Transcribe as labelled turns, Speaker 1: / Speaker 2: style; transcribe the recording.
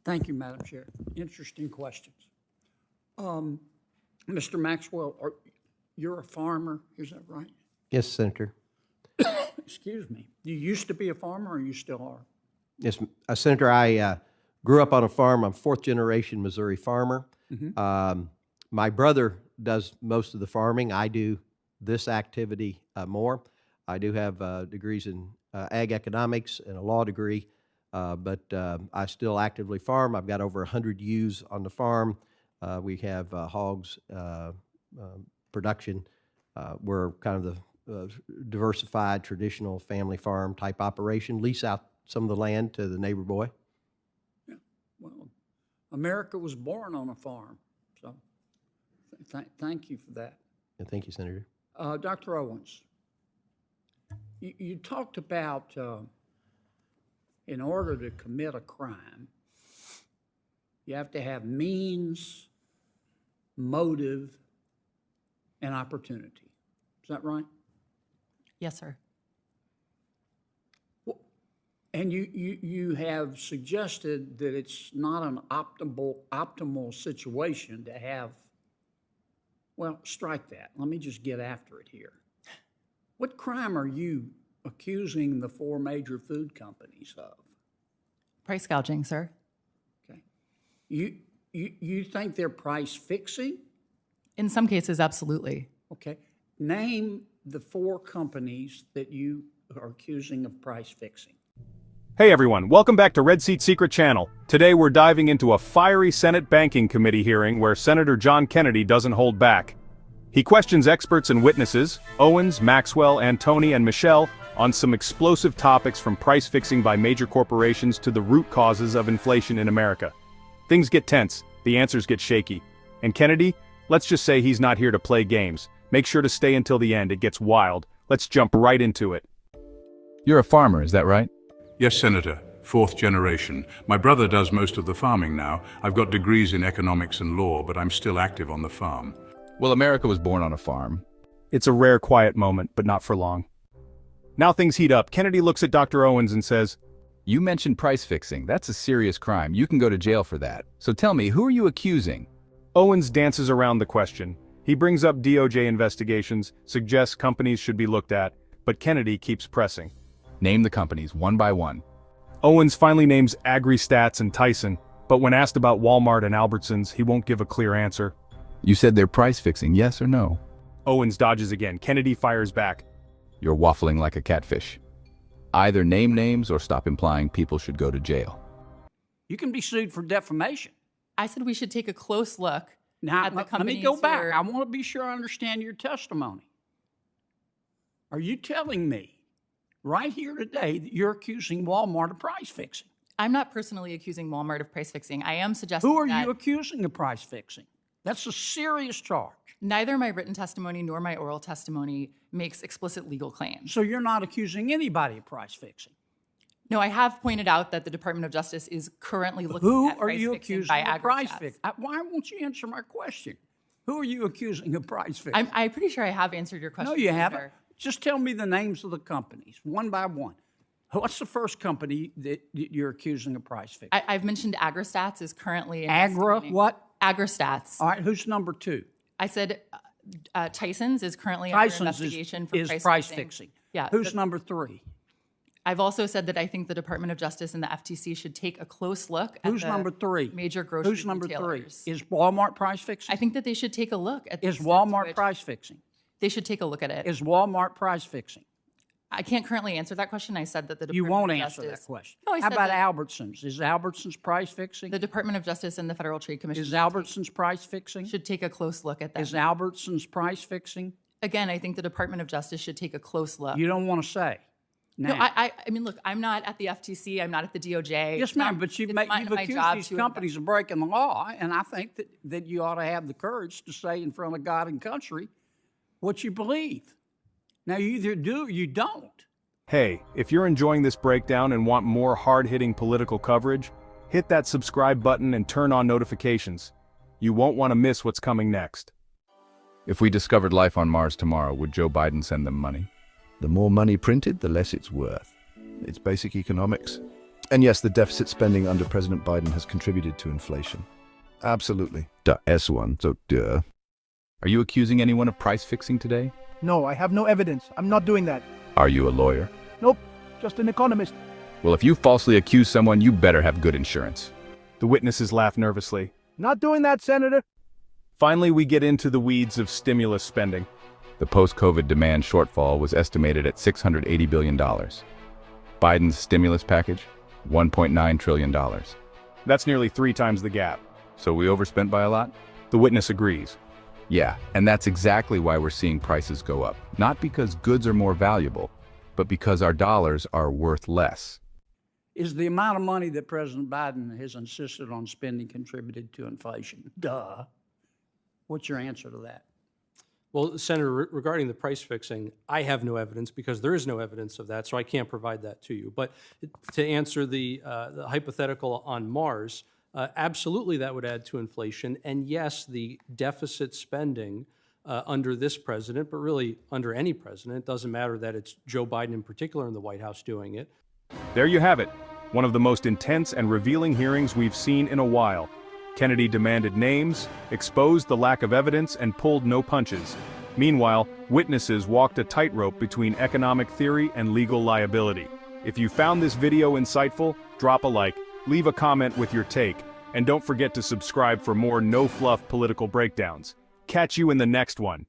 Speaker 1: Thank you, Madam Chair. Interesting questions. Mr. Maxwell, you're a farmer, is that right?
Speaker 2: Yes, Senator.
Speaker 1: Excuse me. You used to be a farmer, or you still are?
Speaker 2: Yes, Senator, I grew up on a farm. I'm fourth-generation Missouri farmer. My brother does most of the farming. I do this activity more. I do have degrees in ag economics and a law degree, but I still actively farm. I've got over 100 ewes on the farm. We have hogs production. We're kind of the diversified, traditional family farm type operation, lease out some of the land to the neighbor boy.
Speaker 1: Yeah. Well, America was born on a farm, so thank you for that.
Speaker 2: And thank you, Senator.
Speaker 1: Dr. Owens, you talked about in order to commit a crime, you have to have means, motive, and opportunity. Is that right?
Speaker 3: Yes, sir.
Speaker 1: And you have suggested that it's not an optimal situation to have, well, strike that. Let me just get after it here. What crime are you accusing the four major food companies of?
Speaker 3: Price gouging, sir.
Speaker 1: Okay. You think they're price fixing?
Speaker 3: In some cases, absolutely.
Speaker 1: Okay. Name the four companies that you are accusing of price fixing.
Speaker 4: Hey everyone, welcome back to Red Seat Secret Channel. Today we're diving into a fiery Senate Banking Committee hearing where Senator John Kennedy doesn't hold back. He questions experts and witnesses, Owens, Maxwell, Antony, and Michelle, on some explosive topics from price fixing by major corporations to the root causes of inflation in America. Things get tense, the answers get shaky. And Kennedy, let's just say he's not here to play games. Make sure to stay until the end, it gets wild. Let's jump right into it.
Speaker 5: You're a farmer, is that right?
Speaker 6: Yes, Senator. Fourth generation. My brother does most of the farming now. I've got degrees in economics and law, but I'm still active on the farm.
Speaker 5: Well, America was born on a farm.
Speaker 4: It's a rare quiet moment, but not for long. Now things heat up. Kennedy looks at Dr. Owens and says,
Speaker 5: You mentioned price fixing. That's a serious crime. You can go to jail for that. So tell me, who are you accusing?
Speaker 4: Owens dances around the question. He brings up DOJ investigations, suggests companies should be looked at, but Kennedy keeps pressing.
Speaker 5: Name the companies one by one.
Speaker 4: Owens finally names AgriStats and Tyson, but when asked about Walmart and Albertsons, he won't give a clear answer.
Speaker 5: You said they're price fixing, yes or no?
Speaker 4: Owens dodges again. Kennedy fires back.
Speaker 5: You're waffling like a catfish. Either name names or stop implying people should go to jail.
Speaker 1: You can be sued for defamation.
Speaker 3: I said we should take a close look
Speaker 1: Now,
Speaker 3: at the
Speaker 1: let me
Speaker 3: companies
Speaker 1: go back.
Speaker 3: who are-
Speaker 1: I want to be sure I understand your testimony. Are you telling me right here today that you're accusing Walmart of price fixing?
Speaker 3: I'm not personally accusing Walmart of price fixing. I am suggesting
Speaker 1: Who are
Speaker 3: that
Speaker 1: you accusing of price fixing? That's a serious charge.
Speaker 3: neither my written testimony nor my oral testimony makes explicit legal claims.
Speaker 1: So you're not accusing anybody of price fixing.
Speaker 3: No, I have pointed out that the Department of Justice is currently looking
Speaker 1: Who
Speaker 3: at
Speaker 1: are
Speaker 3: price
Speaker 1: you
Speaker 3: fixing
Speaker 1: accusing
Speaker 3: by
Speaker 1: of price
Speaker 3: AgriStats.
Speaker 1: fixing? Why won't you answer my question? Who are you accusing of price fixing?
Speaker 3: I'm pretty sure I have answered your question.
Speaker 1: No, you haven't.
Speaker 3: Senator.
Speaker 1: Just tell me the names of the companies, one by one. What's the first company that you're accusing of price fixing?
Speaker 3: I've mentioned AgriStats is currently
Speaker 1: Agra,
Speaker 3: investigating-
Speaker 1: what?
Speaker 3: AgriStats.
Speaker 1: All right, who's number two?
Speaker 3: I said Tyson's is currently under
Speaker 1: Tyson's
Speaker 3: investigation for
Speaker 1: is price fixing.
Speaker 3: Yeah.
Speaker 1: Who's number three?
Speaker 3: I've also said that I think the Department of Justice and the FTC should take a close look at
Speaker 1: Who's
Speaker 3: the
Speaker 1: number three?
Speaker 3: major grocery
Speaker 1: Who's number
Speaker 3: retailers.
Speaker 1: three? Is Walmart price fixing?
Speaker 3: I think that they should take a look at the
Speaker 1: Is
Speaker 3: extent to
Speaker 1: Walmart
Speaker 3: which-
Speaker 1: price fixing?
Speaker 3: They should take a look at it.
Speaker 1: Is Walmart price fixing?
Speaker 3: I can't currently answer that question. I said that the
Speaker 1: You
Speaker 3: Department
Speaker 1: won't
Speaker 3: of
Speaker 1: answer
Speaker 3: Justice.
Speaker 1: that question.
Speaker 3: No, I
Speaker 1: How
Speaker 3: said
Speaker 1: about
Speaker 3: that
Speaker 1: Albertsons? Is Albertsons price fixing?
Speaker 3: the Department of Justice and the Federal Trade Commission
Speaker 1: Is Albertsons price fixing?
Speaker 3: should take a close look at that.
Speaker 1: Is Albertsons price fixing?
Speaker 3: Again, I think the Department of Justice should take a close look.
Speaker 1: You don't want to say.
Speaker 3: No,
Speaker 1: Now.
Speaker 3: I mean, look, I'm not at the FTC. I'm not at the DOJ.
Speaker 1: Yes,
Speaker 3: It's not-
Speaker 1: ma'am, but you've
Speaker 3: it's not
Speaker 1: accused
Speaker 3: my job
Speaker 1: these
Speaker 3: to
Speaker 1: companies of breaking the law, and I think that you ought to have the courage to say in front of God and country what you believe. Now, you either do or you don't.
Speaker 4: Hey, if you're enjoying this breakdown and want more hard-hitting political coverage, hit that subscribe button and turn on notifications. You won't want to miss what's coming next.
Speaker 5: If we discovered life on Mars tomorrow, would Joe Biden send them money?
Speaker 7: The more money printed, the less it's worth. It's basic economics. And yes, the deficit spending under President Biden has contributed to inflation. Absolutely.
Speaker 5: Duh, S1, so duh. Are you accusing anyone of price fixing today?
Speaker 8: No, I have no evidence. I'm not doing that.
Speaker 5: Are you a lawyer?
Speaker 8: Nope, just an economist.
Speaker 5: Well, if you falsely accuse someone, you better have good insurance.
Speaker 4: The witnesses laugh nervously.
Speaker 8: Not doing that, Senator.
Speaker 4: Finally, we get into the weeds of stimulus spending.
Speaker 5: The post-COVID demand shortfall was estimated at $680 billion. Biden's stimulus package, $1.9 trillion.
Speaker 4: That's nearly 3 times the gap.
Speaker 5: So we overspent by a lot?
Speaker 4: The witness agrees.
Speaker 5: Yeah, and that's exactly why we're seeing prices go up. Not because goods are more valuable, but because our dollars are worth less.
Speaker 1: Is the amount of money that President Biden has insisted on spending contributed to inflation? Duh. What's your answer to that?
Speaker 9: Well, Senator, regarding the price fixing, I have no evidence because there is no evidence of that, so I can't provide that to you. But to answer the hypothetical on Mars, absolutely that would add to inflation. And yes, the deficit spending under this president, but really under any president, it doesn't matter that it's Joe Biden in particular in the White House doing it.
Speaker 4: There you have it, one of the most intense and revealing hearings we've seen in a while. Kennedy demanded names, exposed the lack of evidence, and pulled no punches. Meanwhile, witnesses walked a tightrope between economic theory and legal liability. If you found this video insightful, drop a like, leave a comment with your take, and don't forget to subscribe for more no-fluff political breakdowns. Catch you in the next one.